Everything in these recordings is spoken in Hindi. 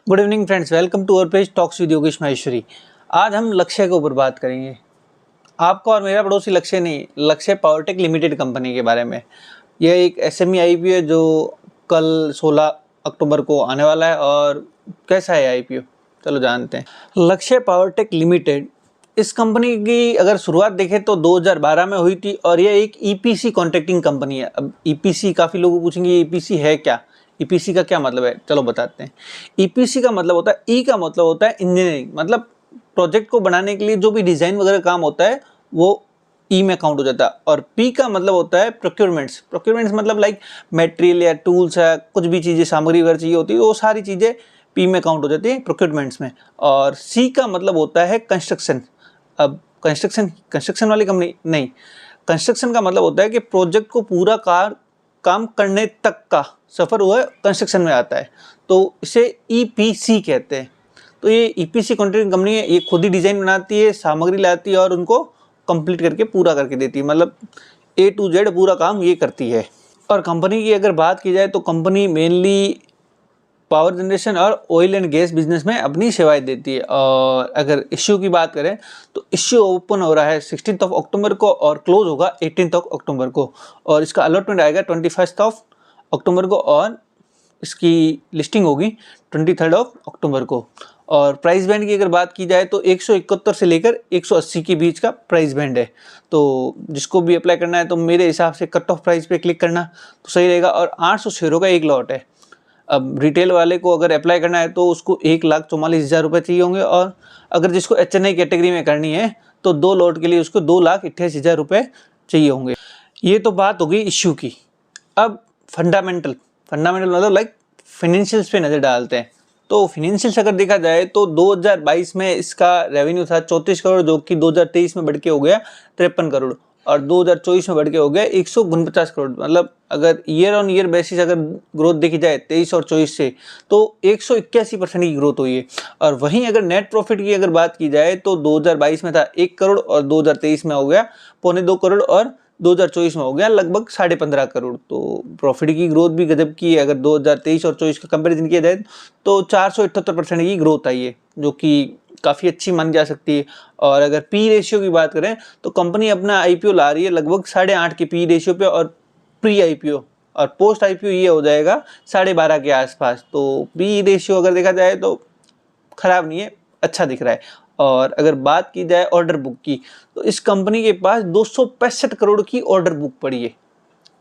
Good evening friends, welcome to our page talks with Yogesh Maheshwari. आज हम लक्ष्य के ऊपर बात करेंगे। आपका और मेरा पड़ोसी लक्ष्य नहीं, लक्ष्य पावरटेक लिमिटेड कंपनी के बारे में। यह एक एसएमई आईपीओ है जो कल 16 अक्टूबर को आने वाला है। और कैसा है आईपीओ, चलो जानते हैं। लक्ष्य पावरटेक लिमिटेड, इस कंपनी की अगर शुरुआत देखें तो 2012 में हुई थी और यह एक ईपीसी कॉन्ट्रैक्टिंग कंपनी है। अब ईपीसी, काफ़ी लोग पूछेंगे ईपीसी है क्या, ईपीसी का क्या मतलब है, चलो बताते हैं। ईपीसी का मतलब होता है, ई का मतलब होता है इंजीनियरिंग, मतलब प्रोजेक्ट को बनाने के लिए जो भी डिज़ाइन वगैरह काम होता है वो ई में काउंट हो जाता है। और पी का मतलब होता है प्रोक्योरमेंट्स। प्रोक्योरमेंट्स मतलब लाइक मटेरियल या टूल्स है, कुछ भी चीज़ें सामग्री वगैरह चाहिए होती है, वो सारी चीज़ें पी में काउंट हो जाती है प्रोक्योरमेंट्स में। और सी का मतलब होता है कंस्ट्रक्शन। अब कंस्ट्रक्शन वाली कंपनी नहीं, कंस्ट्रक्शन का मतलब होता है कि प्रोजेक्ट को पूरा काम करने तक का सफ़र हुआ कंस्ट्रक्शन में आता है, तो इसे ईपीसी कहते हैं। तो ये ईपीसी कॉन्ट्रैक्टिंग कंपनी है, ये खुद ही डिज़ाइन बनाती है, सामग्री लाती है और उनको कंप्लीट करके पूरा करके देती है, मतलब A to Z पूरा काम ये करती है। और कंपनी की अगर बात की जाए तो कंपनी मेनली पावर जनरेशन और ऑयल एंड गैस बिजनेस में अपनी सेवाएं देती है। और अगर इश्यू की बात करें तो इश्यू ओपन हो रहा है 16 अक्टूबर को और क्लोज होगा 18 अक्टूबर को। और इसका अलॉटमेंट आएगा 21 अक्टूबर को और इसकी लिस्टिंग होगी 23 अक्टूबर को। और प्राइस बैंड की अगर बात की जाए तो 171 से लेकर 180 के बीच का प्राइस बैंड है। तो जिसको भी अप्लाई करना है तो मेरे हिसाब से कट ऑफ प्राइस पे क्लिक करना तो सही रहेगा। और 800 शेयरों का एक लॉट है। अब रिटेल वाले को अगर अप्लाई करना है तो उसको 1,44,000 रुपये चाहिए होंगे। और अगर जिसको एचएनआई कैटेगरी में करनी है तो 2 लॉट के लिए उसको 2,88,000 रुपये चाहिए होंगे। ये तो बात हो गई इश्यू की। अब फंडामेंटल मतलब लाइक फाइनेंशियल्स पे नज़र डालते हैं। तो फाइनेंशियल्स अगर देखा जाए तो 2022 में इसका रेवेन्यू था 34 करोड़, जो कि 2023 में बढ़ के हो गया 53 करोड़ और 2024 में बढ़ के हो गया 149 करोड़। मतलब अगर ईयर ऑन ईयर बेसिस अगर ग्रोथ देखी जाए 23 और 24 से तो 181% की ग्रोथ हुई है। और वहीं अगर नेट प्रॉफिट की अगर बात की जाए तो 2022 में था 1 करोड़ और 2023 में हो गया 2.25 करोड़ और 2024 में हो गया लगभग 15.5 करोड़। तो प्रॉफिट की ग्रोथ भी गजब की है। अगर 2023 और 24 का कंपैरिजन किया जाए तो 478% की ग्रोथ आई है, जो कि काफ़ी अच्छी मानी जा सकती है। और अगर पी रेशियो की बात करें तो कंपनी अपना आईपीओ ला रही है लगभग 8.5 के पी रेशियो पे, और प्री आईपीओ और पोस्ट आईपीओ ये हो जाएगा 12.5 के आसपास। तो पी रेशियो अगर देखा जाए तो खराब नहीं है, अच्छा दिख रहा है। और अगर बात की जाए ऑर्डर बुक की तो इस कंपनी के पास 265 करोड़ की ऑर्डर बुक पड़ी है।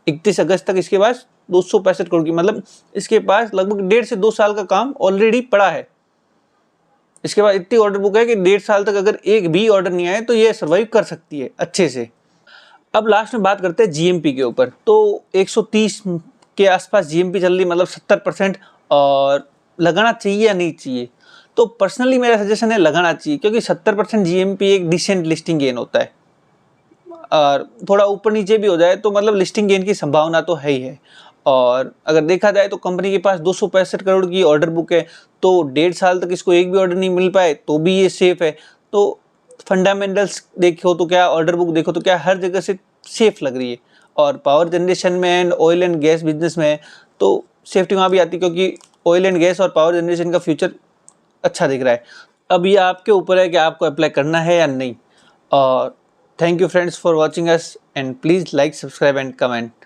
31 अगस्त तक इसके पास 265 करोड़ की, मतलब इसके पास लगभग 1.5 से 2 साल का काम ऑलरेडी पड़ा है। इसके बाद इतनी ऑर्डर बुक है कि 1.5 साल तक अगर एक भी ऑर्डर नहीं आए तो ये सर्वाइव कर सकती है अच्छे से। अब लास्ट में बात करते हैं जीएमपी के ऊपर। तो 130 के आसपास जीएमपी चल रही, मतलब 70%। और लगाना चाहिए या नहीं चाहिए, तो पर्सनली मेरा सजेशन है लगाना चाहिए, क्योंकि 70% जीएमपी एक डिसेंट लिस्टिंग गेन होता है। और थोड़ा ऊपर नीचे भी हो जाए तो मतलब लिस्टिंग गेन की संभावना तो है ही है। और अगर देखा जाए तो कंपनी के पास 265 करोड़ की ऑर्डर बुक है, तो 1.5 साल तक इसको एक भी ऑर्डर नहीं मिल पाए तो भी ये सेफ है। तो फंडामेंटल्स देखो तो क्या, ऑर्डर बुक देखो तो क्या, हर जगह से सेफ लग रही है। और पावर जनरेशन में and oil and gas business में तो सेफ्टी वहाँ भी आती है, क्योंकि ऑयल एंड गैस और पावर जनरेशन का फ्यूचर अच्छा दिख रहा है। अब ये आपके ऊपर है कि आपको अप्लाई करना है या नहीं। और thank you friends for watching us, and please like, subscribe and comment.